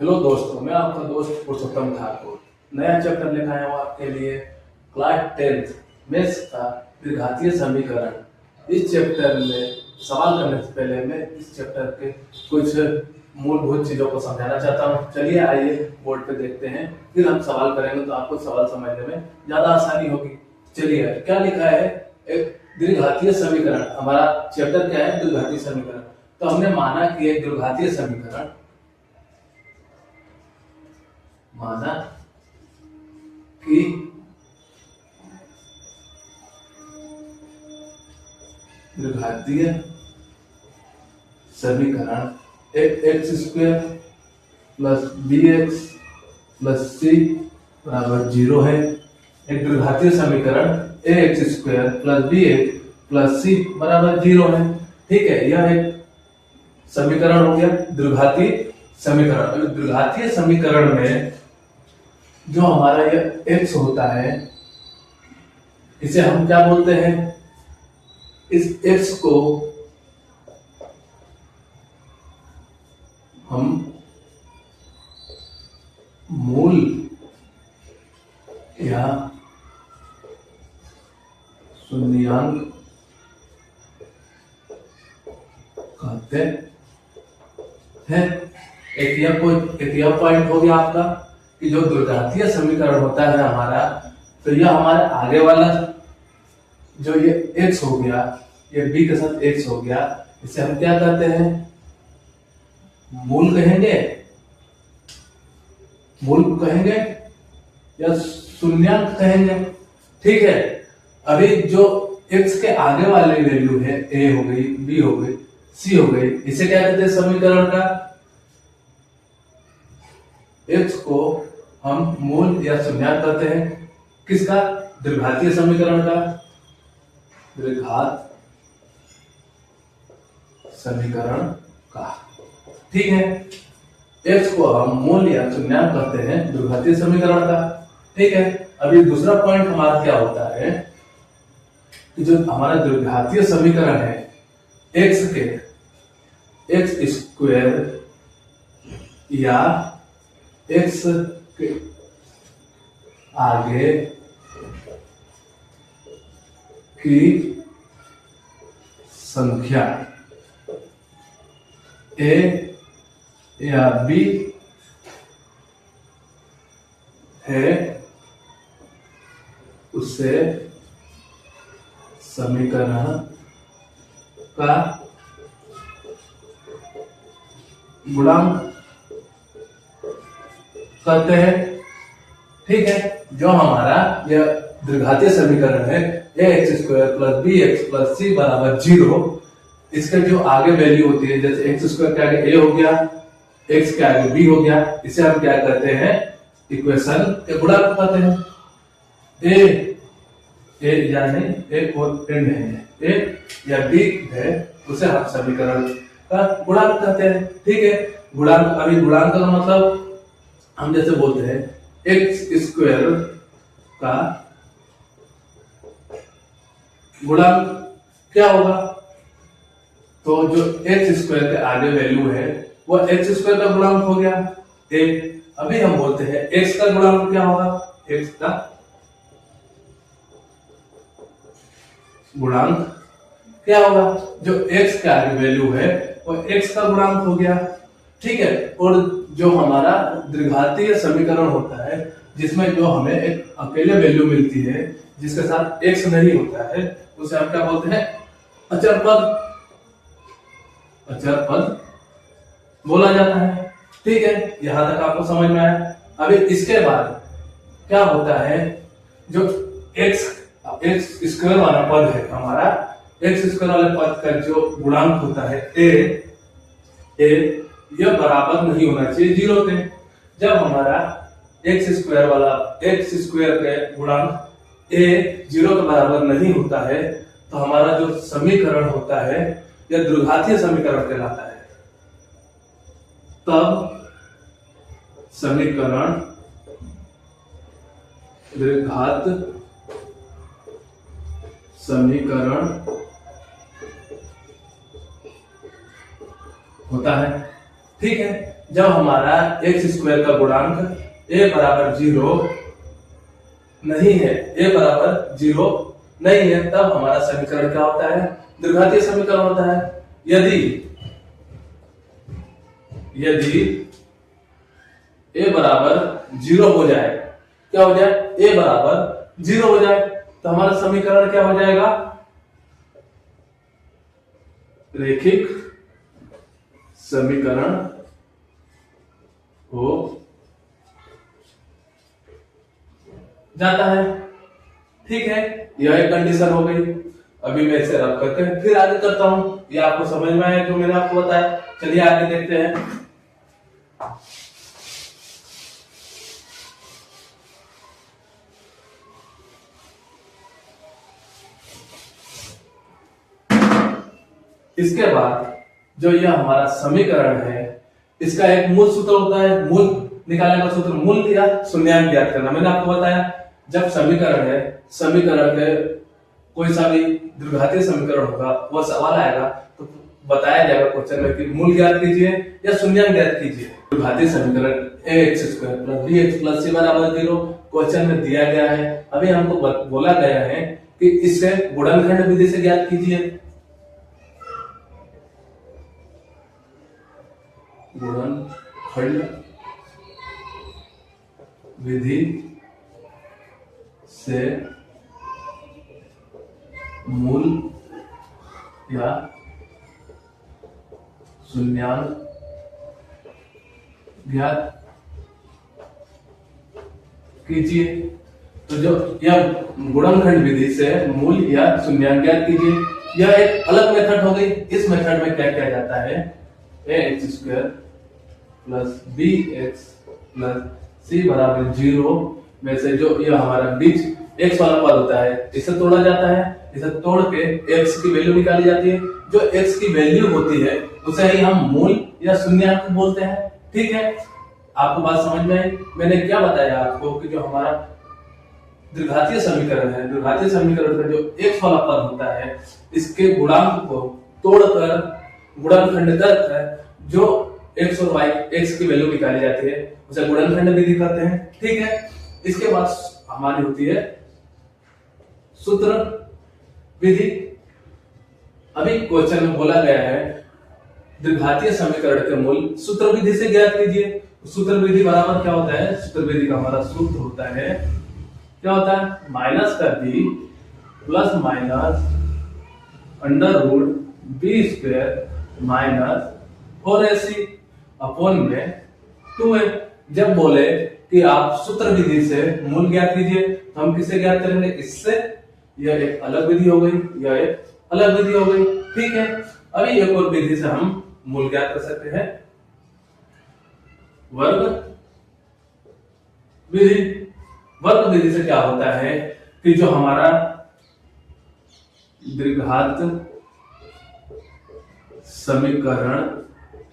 Hello दोस्तों, मैं आपका दोस्त पुरुषोत्तम ठाकुर नया चैप्टर लेकर आया हूँ आपके लिए। क्लास 10th मैथ्स का द्विघातीय समीकरण। इस चैप्टर में सवाल करने से पहले मैं इस चैप्टर के कुछ मूलभूत चीजों को समझाना चाहता हूँ। चलिए आइए बोर्ड पे देखते हैं, फिर हम सवाल करेंगे तो आपको सवाल समझने में ज्यादा आसानी होगी। चलिए, क्या लिखा है? एक द्विघातीय समीकरण। हमारा चैप्टर क्या है? द्विघातीय समीकरण। तो हमने माना कि एक द्विघातीय समीकरण माना कि द्विघातीय समीकरण x square plus b x plus c बराबर 0 है। एक द्विघातीय समीकरण a x square plus b x plus c बराबर 0 है। ठीक है, यह एक समीकरण हो गया द्विघातीय समीकरण। द्विघातीय समीकरण में जो हमारा यह x होता है, इसे हम क्या बोलते हैं? इस x को हम मूल या शून्यांक कहते हैं। एक यह पॉइंट हो गया आपका कि जो द्विघातीय समीकरण होता है हमारा, तो यह हमारे आगे वाला जो ये x हो गया, ये b के साथ x हो गया, इसे हम क्या कहते हैं? मूल कहेंगे, मूल कहेंगे या शून्यांक कहेंगे। ठीक है, अभी जो x के आगे वाली वैल्यू है, a हो गई, b हो गई, c हो गई, इसे क्या कहते हैं? समीकरण का x को हम मूल या शून्यांक कहते हैं। किसका? द्विघातीय समीकरण का। द्विघात समीकरण का। ठीक है, x को हम मूल या शून्यांक कहते हैं द्विघातीय समीकरण का। ठीक है, अभी दूसरा पॉइंट हमारा क्या होता है कि जो हमारा द्विघातीय समीकरण है, x के एक्स स्क्वायर या x के आगे की संख्या a या b है, उससे समीकरण का गुणांक कहते हैं। ठीक है, जो हमारा यह द्विघातीय समीकरण है a x square plus b x plus c बराबर 0, इसके जो आगे वैल्यू होती है, जैसे एक्स स्क्वायर के आगे ए हो गया, एक्स के आगे बी हो गया, इसे हम क्या कहते हैं? इक्वेशन के गुणांक कहते हैं। ए यानी एक और एंड है, ए या बी है, उसे हम समीकरण का गुणांक कहते हैं। ठीक है, गुणांक, अभी गुणांक का मतलब हम जैसे बोलते हैं एक्स स्क्वायर का गुणांक क्या होगा? तो जो एक्स स्क्वायर के आगे वैल्यू है वो एक्स स्क्वायर का गुणांक हो गया ए। अभी हम बोलते हैं एक्स का गुणांक क्या होगा? एक्स का गुणांक क्या होगा? जो एक्स के आगे वैल्यू है वो एक्स का गुणांक हो गया। ठीक है, और जो हमारा द्विघातीय समीकरण होता है, जिसमें जो हमें एक अकेले वैल्यू मिलती है जिसके साथ x नहीं होता है, उसे हम क्या बोलते हैं? अचर पद। अचर पद बोला जाता है। ठीक है, यहां तक आपको समझ में आया। अभी इसके बाद क्या होता है? जो x स्क्वायर वाला पद है हमारा, x स्क्वायर वाले पद का जो गुणांक होता है a, यह बराबर नहीं होना चाहिए 0 के। जब हमारा एक्स स्क्वायर के गुणांक a 0 के बराबर नहीं होता है, तो हमारा जो समीकरण होता है यह द्विघातीय समीकरण कहलाता है। तब समीकरण द्विघात समीकरण होता है। ठीक है, जब हमारा एक्स स्क्वायर का गुणांक a बराबर 0 नहीं है, a बराबर 0 नहीं है, तब हमारा समीकरण क्या होता है? द्विघातीय समीकरण होता है। यदि a बराबर 0 हो जाए, क्या हो जाए? a बराबर 0 हो जाए तो हमारा समीकरण क्या हो जाएगा? रैखिक समीकरण हो जाता है। ठीक है, यह एक कंडीशन हो गई। अभी मैं इसे रब करके फिर आगे करता हूं। ये आपको समझ में आया जो मैंने आपको बताया? चलिए आगे देखते हैं। इसके बाद जो यह हमारा समीकरण है, इसका एक मूल सूत्र होता है। मूल निकालने का सूत्र मूल या शून्यांक ज्ञात करना। मैंने आपको बताया जब समीकरण है, समीकरण के कोई सा भी द्विघातीय समीकरण होगा, वो सवाल आएगा तो बताया जाएगा क्वेश्चन में कि मूल ज्ञात कीजिए या शून्यांक ज्ञात कीजिए। द्विघातीय समीकरण ax square plus bx plus c बराबर 0 क्वेश्चन में दिया गया है। अभी हमको बोला गया है कि इसे गुणनखंड विधि से ज्ञात कीजिए। गुणनखंड विधि से मूल या शून्यांक ज्ञात कीजिए। तो जो यह गुणनखंड विधि से मूल या शून्यांक ज्ञात कीजिए, यह एक अलग मेथड हो गई। इस मेथड में क्या किया जाता है? ax square plus bx plus c बराबर 0 में से जो यह हमारा बीच x वाला पद होता है, इसे तोड़ा जाता है। इसे तोड़ के x की वैल्यू निकाली जाती है। जो x की वैल्यू होती है उसे ही हम मूल या शून्यांक बोलते हैं। ठीक है, आपको बात समझ में आई? मैंने क्या बताया आपको कि जो हमारा द्विघातीय समीकरण है, द्विघातीय समीकरण का जो x वाला पद होता है, इसके गुणांक को तोड़कर गुणनखंड करके जो x और y x की वैल्यू निकाली जाती है उसे गुणनखंड विधि कहते हैं। ठीक है, इसके बाद हमारी होती है सूत्र विधि। अभी क्वेश्चन में बोला गया है द्विघातीय समीकरण के मूल सूत्र विधि से ज्ञात कीजिए। सूत्र विधि बराबर क्या होता है? सूत्र विधि का हमारा सूत्र होता है, क्या होता है? माइनस का b plus minus under root B square minus 4ac upon में 2a। जब बोले कि आप सूत्र विधि से मूल ज्ञात कीजिए तो हम किसे ज्ञात करेंगे? इससे। यह एक अलग विधि हो गई, यह एक अलग विधि हो गई। ठीक है, अभी एक और विधि से हम मूल ज्ञात कर सकते हैं, वर्ग विधि। वर्ग विधि से क्या होता है कि जो हमारा द्विघात समीकरण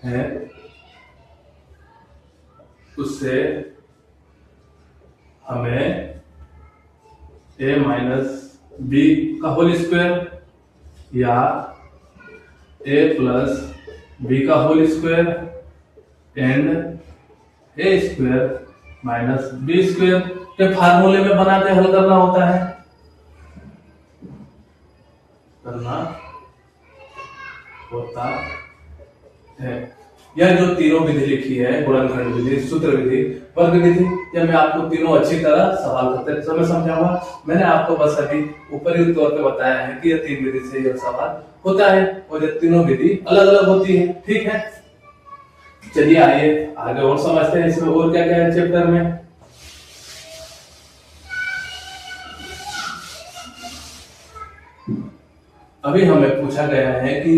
है उससे हमें a माइनस बी का होल स्क्वायर या a प्लस बी का whole square and a square minus B square के फार्मूले में बना के हल करना होता है। यह जो तीनों विधि लिखी है, गुणनखंड विधि, सूत्र विधि, वर्ग विधि, यह मैं आपको तीनों अच्छी तरह सवाल करते समय समझाऊंगा। मैंने आपको बस अभी ऊपरी तौर पे बताया है कि यह तीन विधि से यह सवाल होता है और ये तीनों विधि अलग अलग होती है। ठीक है, चलिए आइए आगे और समझते हैं इसमें और क्या क्या है चैप्टर में। अभी हमें पूछा गया है कि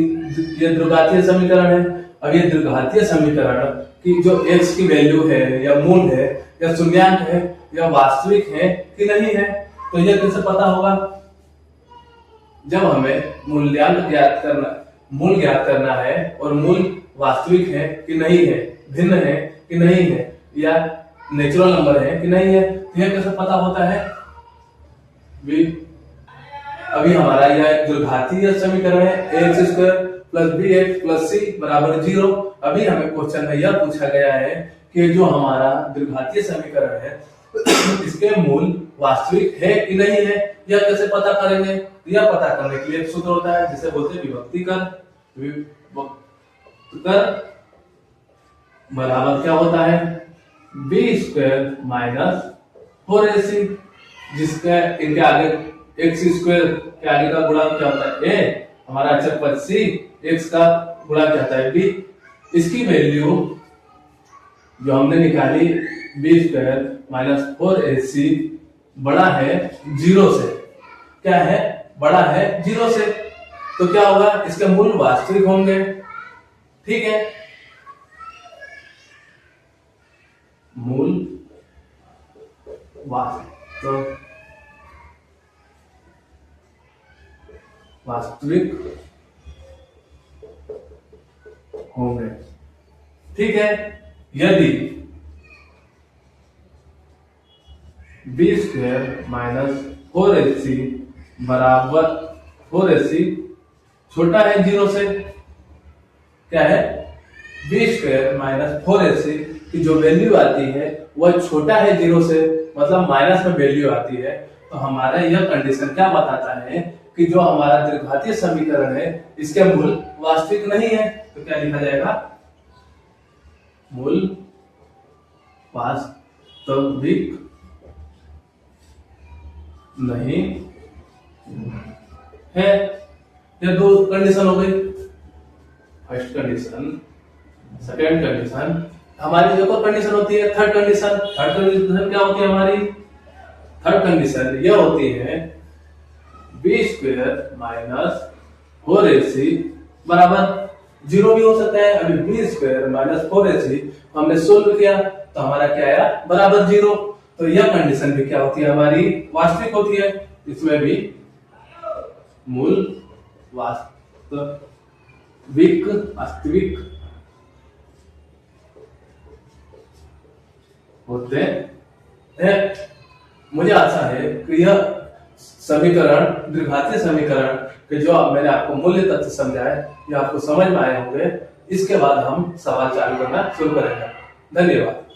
यह द्विघातीय समीकरण है। अब ये द्विघातीय समीकरण की जो x की वैल्यू है या मूल है या शून्यांक है या वास्तविक है कि नहीं है, तो यह कैसे पता होगा? जब हमें मूल ज्ञात करना है और मूल वास्तविक है कि नहीं है, भिन्न है कि नहीं है, या नेचुरल नंबर है कि नहीं है, तो यह कैसे पता होता है? अभी हमारा यह द्विघातीय समीकरण है ax square plus b x plus c बराबर 0। अभी हमें क्वेश्चन में यह पूछा गया है कि जो हमारा द्विघातीय समीकरण है इसके मूल वास्तविक है कि नहीं है, यह कैसे पता करेंगे? यह पता करने के लिए एक सूत्र होता है जिसे बोलते हैं विभक्तीकर। विभक्तीकर बराबर क्या होता है? बी स्क्वायर माइनस 4ac, जिसके इनके आगे एक्स स्क्वायर के आगे का गुणा क्या होता है? ए, हमारा अचर पद सी, एक्स का गुणा क्या होता है? बी। इसकी वैल्यू जो हमने निकाली बी स्क्वायर माइनस 4ac बड़ा है 0 से। क्या है? बड़ा है 0 से। तो क्या होगा? इसके मूल वास्तविक होंगे। ठीक है, मूल वास्तविक होंगे। ठीक है, यदि बी स्क्वायर माइनस 4ac बराबर 4ac छोटा है 0 से। क्या है? बी स्क्वायर माइनस 4ac की जो वैल्यू आती है वह छोटा है 0 से, मतलब माइनस में वैल्यू आती है। तो हमारा यह कंडीशन क्या बताता है कि जो हमारा द्विघातीय समीकरण है इसके मूल वास्तविक नहीं है। तो क्या लिखा जाएगा? मूल वास्तविक नहीं है। ये दो कंडीशन हो गई, फर्स्ट कंडीशन। सेकेंड कंडीशन हमारी जो कंडीशन होती है थर्ड कंडीशन। थर्ड कंडीशन क्या होती है हमारी? थर्ड कंडीशन यह होती है बी स्क्वायर माइनस 4ac बराबर 0 भी हो सकता है। अभी बी स्क्वायर माइनस 4ac हमने सोल्व किया तो हमारा क्या आया? बराबर 0। तो यह कंडीशन भी क्या होती है? हमारी वास्तविक होती है। इसमें भी मूल वास्तविक होते हैं। मुझे आशा है कि यह समीकरण, द्विघातीय समीकरण के जो मैंने आपको मूल्य तत्व समझाए, ये आपको समझ में आए होंगे। इसके बाद हम सवाल चालू करना शुरू करेंगे। धन्यवाद।